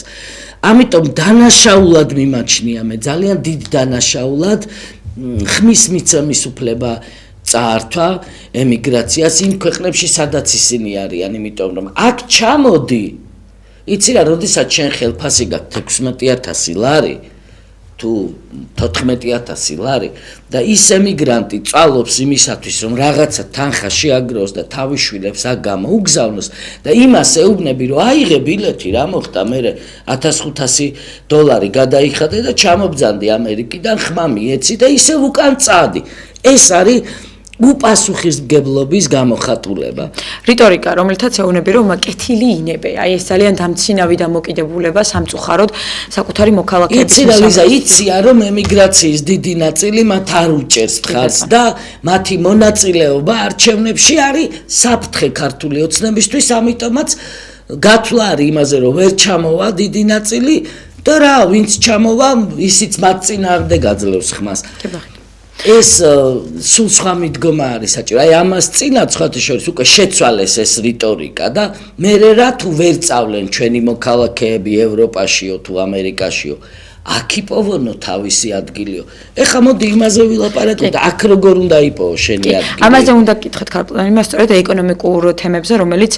ამიტომ დანაშაულად მიმაჩნია მე ძალიან დიდ დანაშაულად ხმის მიცემის უფლება წაართვა ემიგრაციას იმ ქვეყნებში სადაც ისინი არიან იმიტომ რომ აქ ჩამოდი იცი რა როდესაც შენ ხელფასი გაქვს 16000 ლარი თუ 14000 ლარი და ის ემიგრანტი წვალობს იმისათვის რომ რაღაცა თანხა შეაგროს და თავის შვილებს აქ გამოუგზავნოს და იმას ეუბნები რომ აიღე ბილეთი რა მოხდა მე $1500 გადაიხადე და ჩამობძანდი ამერიკიდან ხმა მიეცი და ისევ უკან წადი ეს არის უპასუხისმგებლობის გამოხატულება. რიტორიკა, რომელთაც ეუბნები რომ კეთილი ინებე, აი ეს ძალიან დამცინავი დამოკიდებულება სამწუხაროდ საკუთარი მოქალაქეების იცი რა ლიზა, იცია რომ ემიგრაციის დიდი ნაწილი მათ არ უჭერს მხარს და მათი მონაწილეობა არჩევნებში არის საფრთხე ქართული ოცნებისთვის, ამიტომაც გათვლა არის იმაზე რომ ვერ ჩამოვა დიდი ნაწილი და რა, ვინც ჩამოვა, ისიც მათ წინააღმდეგ აძლევს ხმას. ეს სულ სხვა მიდგომა არის საჭირო. აი ამას წინათ სხვათა შორის უკვე შეცვალეს ეს რიტორიკა და მე რა თუ ვერ წავლენ ჩვენი მოქალაქეები ევროპაშიო თუ ამერიკაშიო აქ იპოვონო თავისი ადგილიო. ეხლა მოდი იმაზე ვილაპარაკოთ, აქ როგორ უნდა იპოვო შენი ადგილი. ამაზე უნდა გკითხეთ ქართულად, იმას სწორედ ეკონომიკურ თემებზე, რომელიც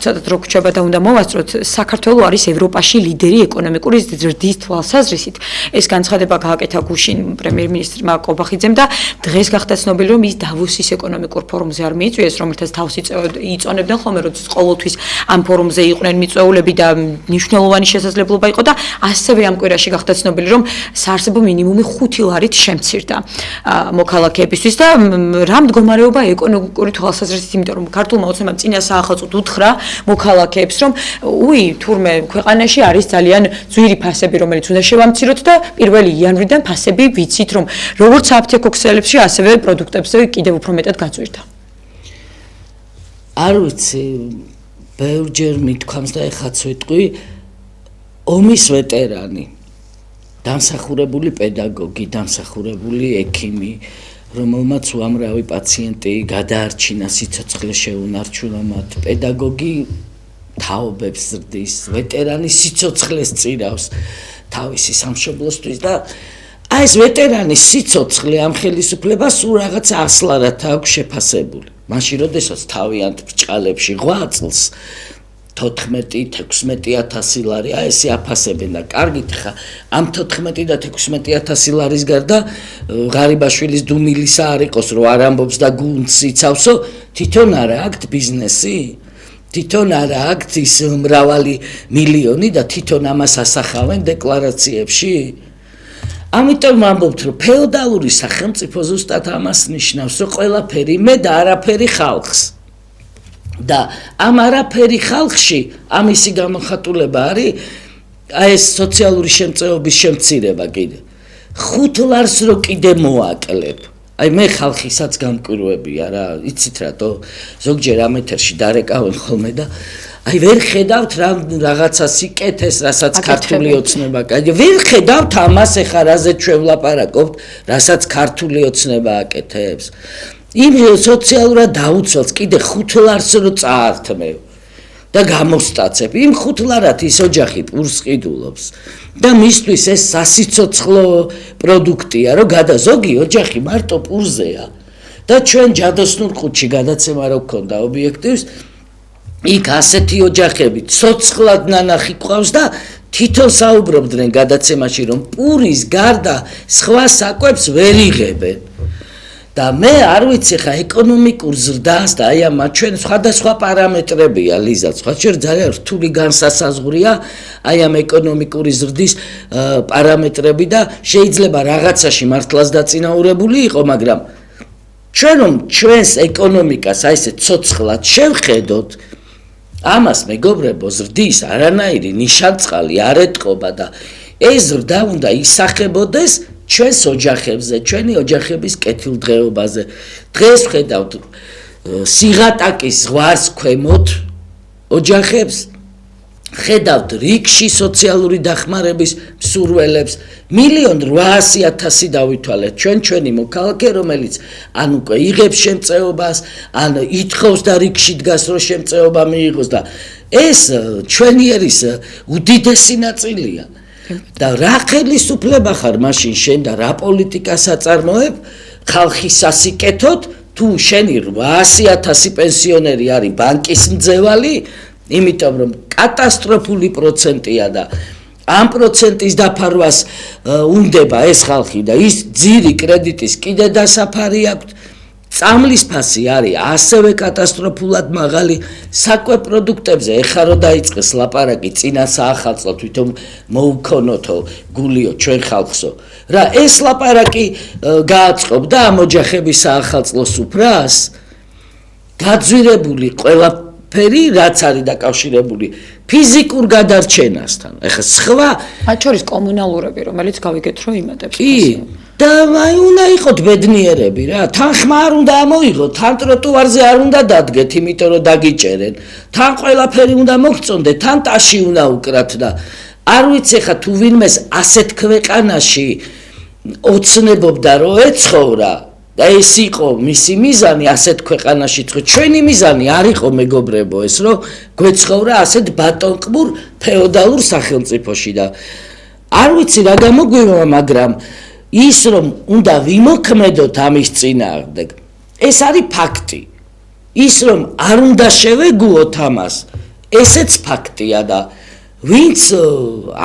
ცოტა დრო გრჩება და უნდა მოვასწროთ, საქართველო არის ევროპაში ლიდერი ეკონომიკური ზრდის თვალსაზრისით. ეს განცხადება გააკეთა გუშინ პრემიერ-მინისტრმა კობახიძემ და დღეს გახდა ცნობილი, რომ ის დავოსის ეკონომიკურ ფორუმზე არ მიიწვიეს, რომელთაც თავს იწონებდნენ ხოლმე, როდის ყოველთვის ამ ფორუმზე იყვნენ მიწვეულები და მნიშვნელოვანი შესაძლებლობა იყო და ასევე ამ კვირაში გახდა ცნობილი რომ საარსებო მინიმუმი 5 ლარით შემცირდა მოქალაქეებისთვის და რა მდგომარეობა ეკონომიკური თვალსაზრისით, იმიტომ რომ ქართულმა ოცნებამ წინა საახალწლოდ უთხრა მოქალაქეებს რომ უი თურმე ქვეყანაში არის ძალიან ძვირი ფასები რომელიც უნდა შევამციროთ და 1 იანვრიდან ფასები ვიცით რომ როგორც აფთიაქო ქსელებში ასევე პროდუქტებზე კიდევ უფრო მეტად გაწვირდა. არ ვიცი ბევრჯერ მithქვამს და ეხაც ვიტყვი ომის ვეტერანი დამსახურებული პედაგოგი, დამსახურებული ექიმი, რომელმაც უამრავი პაციენტი გადაარჩინა, სიცოცხლე შეუნარჩუნა მათ. პედაგოგი თაობებს ზრდის, ვეტერანი სიცოცხლეს წირავს თავისი სამშობლოსთვის და აი ეს ვეტერანის სიცოცხლე ამ ხელისუფლებას სულ რაღაც 100 ლარად აქვს შეფასებული. მაშინ როდესაც თავიანთ ბრჭყალებში ღვაწლს 14-16000 ლარი, აი ესე აფასებენ და კარგით ხა ამ 14 და 16000 ლარის გარდა ღარიბაშვილის დუმილისა არ იყოს რომ არ ამბობს და გუნდს იცავსო, თვითონ არა აქვთ ბიზნესი? თვითონ არა აქვთ ის მრავალი მილიონი და თვითონ ამას ასახავენ დეკლარაციებში? ამიტომ ამბობთ რომ ფეოდალური სახელმწიფო ზუსტად ამას ნიშნავს, რომ ყველაფერი მე და არაფერი ხალხს. და ამ არაფერი ხალხში ამისი გამოხატულება არის აი ეს სოციალური შემწეობის შემცირება კიდე 5 ლარს რო კიდე მოაკლებ აი მე ხალხისაც გამკვირვებია რა იცით რატო ზოგჯერ ამ ეთერში დარეკავენ ხოლმე და აი ვერ ხედავთ რაღაცა სიკეთეს, რასაც ქართული ოცნება. ვერ ხედავთ ამას ეხა რაზე ჩვენ ვლაპარაკობთ, რასაც ქართული ოცნება აკეთებს. იმ სოციალურად დაუცველს კიდე 5 ლარს რო წაართმევ და გამოსტაცებ. იმ 5 ლარად ის ოჯახი პურს ყიდულობს და მისთვის ეს სასიცოცხლო პროდუქტია, რომ ზოგი ოჯახი მარტო პურზეა და ჩვენ ჯადოსნურ ყუთში გადაცემა რო გქონდა ობიექტივს იქ ასეთი ოჯახები ცოცხლად ნანახი ყავს და თვითონ საუბრობდნენ გადაცემაში რომ პურის გარდა სხვა საკვებს ვერ იღებენ და მე არ ვიცი ხა ეკონომიკურ ზრდას და აი ამ ჩვენ სხვადასხვა პარამეტრებია ლიზა სხვა შეიძლება ძალიან რთული განსასაზღვრია აი ამ ეკონომიკური ზრდის პარამეტრები და შეიძლება რაღაცაში მართლაც დაწინაურებული იყო მაგრამ ჩვენ რომ ჩვენს ეკონომიკას აი ესე ცოცხლად შევხედოთ ამას მეგობრებო ზრდის არანაირი ნიშანწყალი არ ეტყობა და ეს ზრდა უნდა ისახებოდეს ჩვენს ოჯახებზე, ჩვენი ოჯახების კეთილდღეობაზე. დღეს ვხედავთ სიღატაკის ზღვარს ქვემოთ ოჯახებს, ხედავთ რიგში სოციალური დახმარების მსურველებს, 1,800,000 დავითვალეთ ჩვენი მოქალაქე, რომელიც ან უკვე იღებს შემწეობას, ან ითხოვს და რიგში დგას, რომ შემწეობა მიიღოს და ეს ჩვენი ერის უდიდესი ნაწილია. და რა ხელისუფლება ხარ მაშინ შენ და რა პოლიტიკას აწარმოებ ხალხის სასიკეთოდ თუ შენი 800,000 პენსიონერი არის ბანკის მძევალი იმიტომ რომ კატასტროფული პროცენტია და ამ პროცენტის დაფარვას უნდება ეს ხალხი და ის ძირი კრედიტის კიდე დასაფარი აქვს წამლის ფასი არის ასევე კატასტროფულად მაღალი საკვე პროდუქტებზე ეხლა რო დაიწყეს ლაპარაკი წინა საახალწლო თვითონ მოუქონოთო გულიო ჩვენ ხალხსო რა ეს ლაპარაკი გააწყობდა ამ ოჯახების საახალწლოს უფრას გაძვირებული ყველაფერი რაც არის დაკავშირებული ფიზიკურ გადარჩენასთან ეხლა სხვა მათ შორის კომუნალურები რომელიც გავიგეთ რომ იმატებს და აი უნდა იყოთ ბედნიერები რა თან ხმა არ უნდა ამოიღოთ თან ტროტუარზე არ უნდა დადგეთ იმიტომ რომ დაგიჭერენ თან ყველაფერი უნდა მოგწონდეთ თან ტაში უნდა უკრათ და არ ვიცი ხა თუ ვინმეს ასეთ ქვეყანაში ოცნებობდა რომ ეცხოვრა და ეს იყო მისი მიზანი ასეთ ქვეყანაში ჩვენი მიზანი არ იყო მეგობრებო ეს რომ გვეცხოვრა ასეთ ბატონყმურ ფეოდალურ სახელმწიფოში და არ ვიცი რა გამოგვივა მაგრამ ის რომ უნდა ვიმოქმედოთ ამის წინააღმდეგ ეს არის ფაქტი ის რომ არ უნდა შევეგუოთ ამას ესეც ფაქტია და ვინც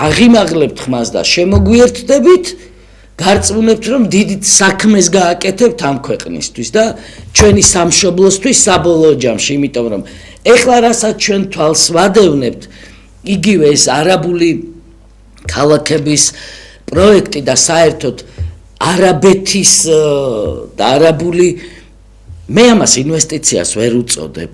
აღიმაღლებთ ხმას და შემოგვიერთდებით გარწმუნებთ რომ დიდი საქმეს გააკეთებთ ამ ქვეყნისთვის და ჩვენი სამშობლოსთვის საბოლოო ჯამში იმიტომ რომ ეხლა რასაც ჩვენ თვალს ვადევნებთ იგივე ეს არაბული ქალაქების პროექტი და საერთოდ არაბეთის და არაბული მე ამას ინვესტიციას ვერ უწოდებ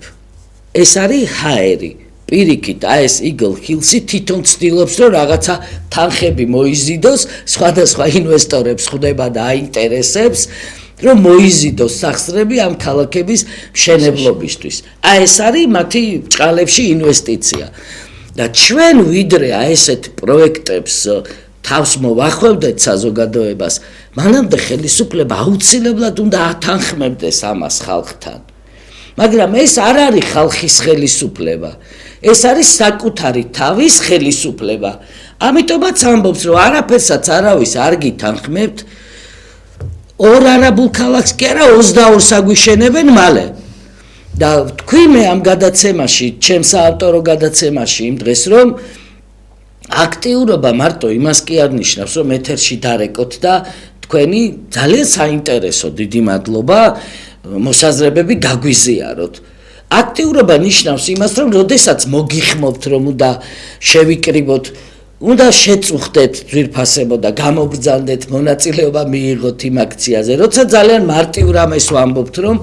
ეს არის ჰაერი პირიქით ეს იგლ ჰილსი თვითონ ცდილობს რომ რაღაცა თანხები მოიზიდოს სხვადასხვა ინვესტორებს ხვდება და აინტერესებს რომ მოიზიდოს სახსრები ამ ქალაქების მშენებლობისთვის ეს არის მათი ჭყალებში ინვესტიცია და ჩვენ ვიდრე ესეთ პროექტებს თავს მოვახვევდეთ საზოგადოებას მანამდე ხელისუფლება აუცილებლად უნდა ათანხმებდეს ამას ხალხთან მაგრამ ეს არ არის ხალხის ხელისუფლება ეს არის საკუთარი თავის ხელისუფლება ამიტომაც ამბობს რომ არაფერსაც არავის არ გითანხმებთ ორ არაბულ ქალაქს კი არა 22 საგვიშენებენ მალე და თქვი მე ამ გადაცემაში ჩემს ავტორო გადაცემაში იმ დღეს რომ აქტიურობა მარტო იმას კი არ ნიშნავს რომ ეთერში დარეკოთ და თქვენი ძალიან საინტერესო დიდი მადლობა მოსაზრებები გაგვიზიაროთ აქტიურობა ნიშნავს იმას რომ როდესაც მოგიხმობთ რომ უნდა შევიკრიბოთ უნდა შეწუხდეთ ძვირფასებო და გამობრძანდეთ მონაწილეობა მიიღოთ იმ აქციაზე როცა ძალიან მარტივ რამეს ვამბობთ რომ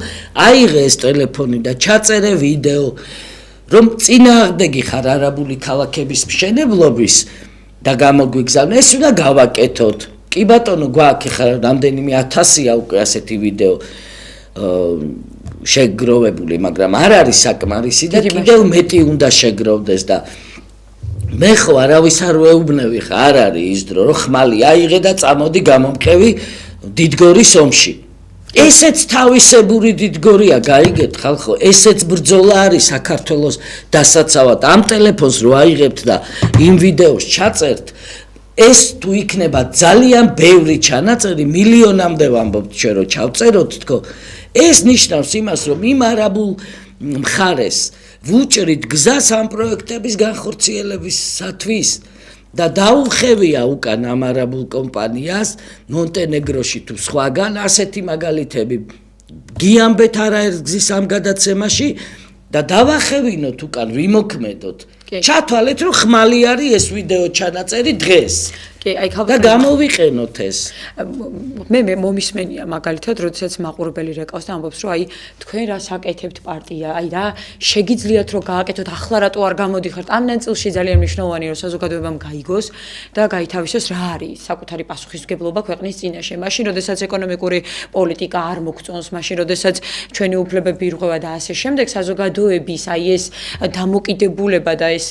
აიღე ეს ტელეფონი და ჩაწერე ვიდეო რომ წინააღმდეგი ხარ არაბული ქალაქების მშენებლობის და გამოგვიგზავნე ეს უნდა გავაკეთოთ კი ბატონო გვაქვს ხა რამდენიმე 1000-ია უკვე ასეთი ვიდეო შეგროვებული, მაგრამ არ არის საკმარისი და კიდევ მეტი უნდა შეგროვდეს და მე ხო არავის არ ვეუბნევი ხა არ არის ის დრო რომ ხმალი აიღე და წამოდი გამომქევი დიდგორის ომში. ესეც თავისებური დიდგორია, გაიგეთ ხალხო, ესეც ბრძოლა არის საქართველოს დასაცავად. ამ ტელეფონს რო აიღებთ და იმ ვიდეოს ჩაწერთ, ეს თუ იქნება ძალიან ბევრი ჩანაწერი, მილიონამდე ვამბობთ ჩვენ რომ ჩავწეროთ თქო. ეს ნიშნავს იმას, რომ იმ არაბულ მხარეს ვუჭრით გზას ამ პროექტების განხორციელებისათვის და დაუხევია უკან ამ არაბულ კომპანიას მონტენეგროში თუ სხვაგან ასეთი მაგალითები გიამბეთ არაერთ გზის ამ გადაცემაში და დავახევინოთ უკან ვიმოქმედოთ ჩათვალეთ რომ ხმალი არის ეს ვიდეო ჩანაწერი დღეს კი, აი და გამოვიყენოთ ეს. მე მომისმენია მაგალითად, როდესაც მაყურებელი რეკავს და ამბობს, რომ აი თქვენ რას აკეთებთ პარტია, აი რა შეგიძლიათ რომ გააკეთოთ, ახლა რატო არ გამოდიხართ? ამ ნაწილში ძალიან მნიშვნელოვანია, რომ საზოგადოებამ გაიგოს და გაითავისოს რა არის საკუთარი პასუხისმგებლობა ქვეყნის წინაშე. მაშინ, როდესაც ეკონომიკური პოლიტიკა არ მოგწონს, მაშინ, როდესაც ჩვენი უფლებები ირღვევა და ასე შემდეგ, საზოგადოების აი ეს დამოკიდებულება და ეს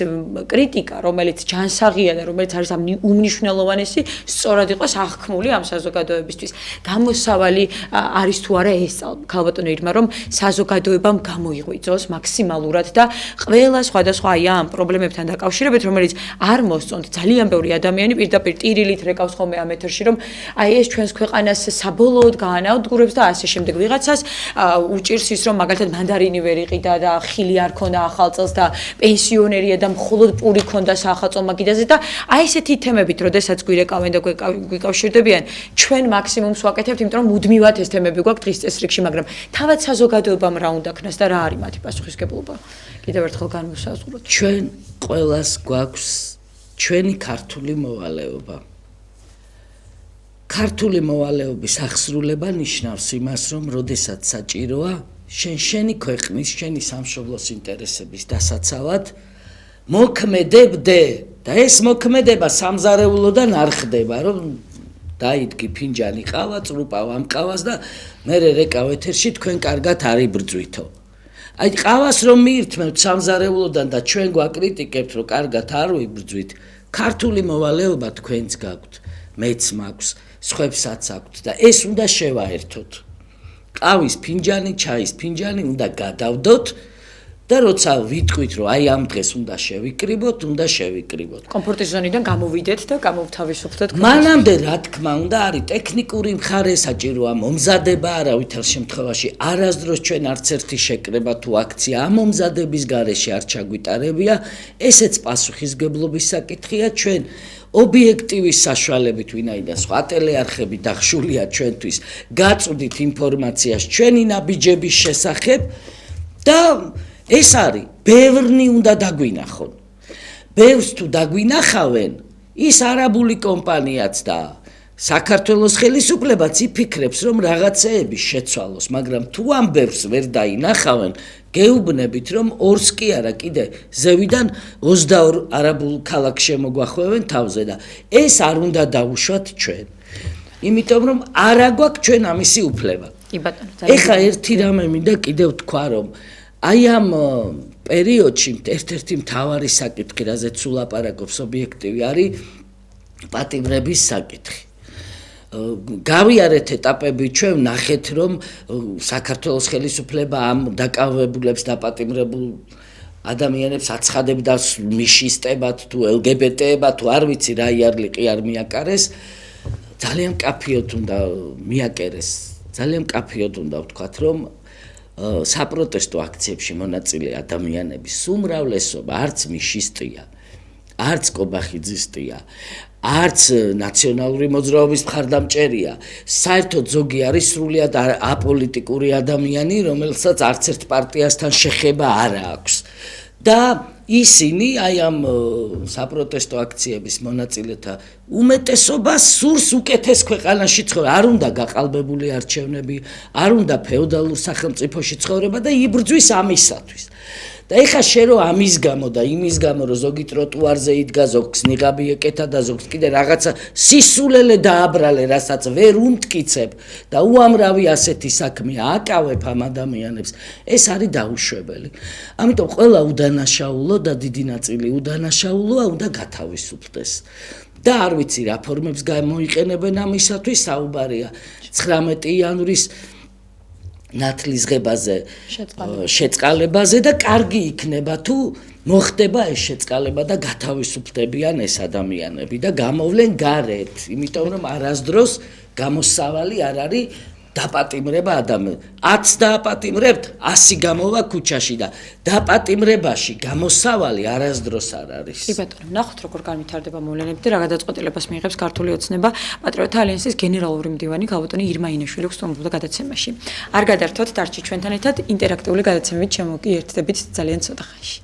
კრიტიკა, რომელიც ჯანსაღია და რომელიც არის ამ უმნიშვნელო სწორად იყოს აღქმული ამ საზოგადოებისთვის. გამოსავალი არის თუ არა ეს ქალბატონო ირმა, რომ საზოგადოებამ გამოიღვიძოს მაქსიმალურად და ყველა სხვადასხვა აი ამ პრობლემებთან დაკავშირებით, რომელიც არ მოსწონთ ძალიან ბევრი ადამიანი პირდაპირ ტირილით რეკავს ხოლმე ამ ეთერში, რომ აი ეს ჩვენს ქვეყანას საბოლოოდ გაანადგურებს და ასე შემდეგ. ვიღაცას უჭირს ის, რომ მაგალითად მანდარინი ვერ იყიდა და ხილი არ ქონდა ახალ წელს და პენსიონერია და მხოლოდ პური ქონდა საახალწლო მაგიდაზე და აი ესეთი თემებით როდეს გვირეკავენ და გვიკავშირდებიან, ჩვენ მაქსიმუმს ვაკეთებთ, იმიტომ რომ მუდმივად ეს თემები გვაქვს დღის წესრიგში, მაგრამ თავად საზოგადოებამ რა უნდა ქნას და რა არის მათი პასუხისმგებლობა? კიდევ ერთხელ განვასაზღვროთ. ჩვენ ყველას გვაქვს ჩვენი ქართული მოვალეობა. ქართული მოვალეობის აღსრულება ნიშნავს იმას, რომ როდესაც საჭიროა, შენი ქვეყნის, შენი სამშობლოს ინტერესების დასაცავად მოქმედებდე და ეს მოქმედება სამზარეულოდან არ ხდება, რომ დაიდგი ფინჯანი ყავა, წრუპა ვამყავას და მე რეკავ ეთერში თქვენ კარგად არიბრძვითო. აი ყავას რომ მიირთმევთ სამზარეულოდან და ჩვენ გვაკრიტიკებთ, რომ კარგად არ ვიბრძვით, ქართული მოვალეობა თქვენც გაქვთ, მეც მაქვს, სხვებსაც აქვთ და ეს უნდა შევაერთოთ. ყავის ფინჯანი, ჩაის ფინჯანი უნდა გადავდოთ და როცა ვიტყვით, რომ აი ამ დღეს უნდა შევიკრიბოთ, უნდა შევიკრიბოთ. კომფორტის ზონიდან გამოვიდეთ და გამოვთავისუფლდეთ. მანამდე რა თქმა უნდა არის ტექნიკური მხარე საჭიროა, მომზადება არა ვითარ შემთხვევაში არასდროს ჩვენ არც ერთი შეკრება თუ აქცია ამ მომზადების გარეშე არ ჩაგვიტარებია, ესეც პასუხისმგებლობის საკითხია ჩვენ ობიექტივის საშუალებით ვინაიდან სხვა ტელეარხები დახშულია ჩვენთვის, გაწვდით ინფორმაციას ჩვენი ნაბიჯების შესახებ და ეს არის, ბევრნი უნდა დაგვინახონ. ბევრს თუ დაგვინახავენ, ის არაბული კომპანიაც და საქართველოს ხელისუფლებაც იფიქრებს, რომ რაღაცეები შეცვალოს, მაგრამ თუ ამ ბევრს ვერ დაინახავენ, გეუბნებით, რომ ორს კი არა, კიდე ზევიდან 22 არაბულ ქალაქს შემოგვახვევენ თავზე და ეს არ უნდა დავუშვათ ჩვენ. იმიტომ რომ არ აგვაქვს ჩვენ ამისი უფლება. კი ბატონო, ეხლა ერთი რამე მინდა კიდევ თქვა, რომ აი ამ პერიოდში ერთ-ერთი მთავარი საკითხი, რაზეც ულაპარაკობს ობიექტივი, არის პატიმრების საკითხი. გავიარეთ ეტაპები, ჩვენ ვნახეთ, რომ საქართველოს ხელისუფლება ამ დაკავებულებს დაპატიმრებულ ადამიანებს აცხადებდა მიშისტებად თუ LGBT-ებად თუ არ ვიცი რა იარლიყი არ მიაკარეს, ძალიან მკაფიოდ უნდა მიაკერეს, ძალიან მკაფიოდ უნდა ვთქვათ, რომ საპროტესტო აქციებში მონაწილე ადამიანების უმრავლესობა არც მიშისტია, არც კობახიძისტია, არც ნაციონალური მოძრაობის მხარდამჭერია, საერთოდ ზოგი არის სრულიად აპოლიტიკური ადამიანი, რომელსაც არც ერთ პარტიასთან შეხება არ აქვს. და ისინი აი ამ საპროტესტო აქციების მონაწილეთა უმეტესობას სურს უკეთეს ქვეყანაში ცხოვრება, არ უნდა გაყალბებული არჩევნები, არ უნდა ფეოდალურ სახელმწიფოში ცხოვრება და იბრძვის ამისათვის. და ეხა შენ რო ამის გამო და იმის გამო რომ ზოგი ტროტუარზე იდგა, ზოგს ნიღაბი ეკეთა და ზოგს კიდე რაღაცა სისულელე დააბრალე, რასაც ვერ უმტკიცებ და უამრავი ასეთი საქმე აკავებ ამ ადამიანებს, ეს არის დაუშვებელი. ამიტომ ყველა უდანაშაულო და დიდი ნაწილი უდანაშაულოა, უნდა გათავისუფლდეს. და არ ვიცი რა ფორმებს გამოიყენებენ ამისათვის, საუბარია 19 იანვრის ნათლისღებაზე, შეწყალებაზე და კარგი იქნება თუ მოხდება ეს შეწყალება და გათავისუფლდებიან ეს ადამიანები და გამოვლენ გარეთ, იმიტომ რომ არასდროს გამოსავალი არ არის დაპატიმრება ადამიანს. 10 დააპატიმრებთ, 100 გამოვა ქუჩაში და დაპატიმრებაში გამოსავალი არასდროს არ არის. კი ბატონო, ნახოთ როგორ განვითარდება მოვლენები და რა გადაწყვეტილებას მიიღებს ქართული ოცნება პატრიოტთა ალიანსის გენერალური მდივანი ქალბატონი ირმა ინაშვილი უხსტუმრობდა გადაცემაში. არ გადართოთ, დარჩით ჩვენთან ერთად ინტერაქტიული გადაცემებით, ჩემო კი ერთდებით ძალიან ცოტა ხანში.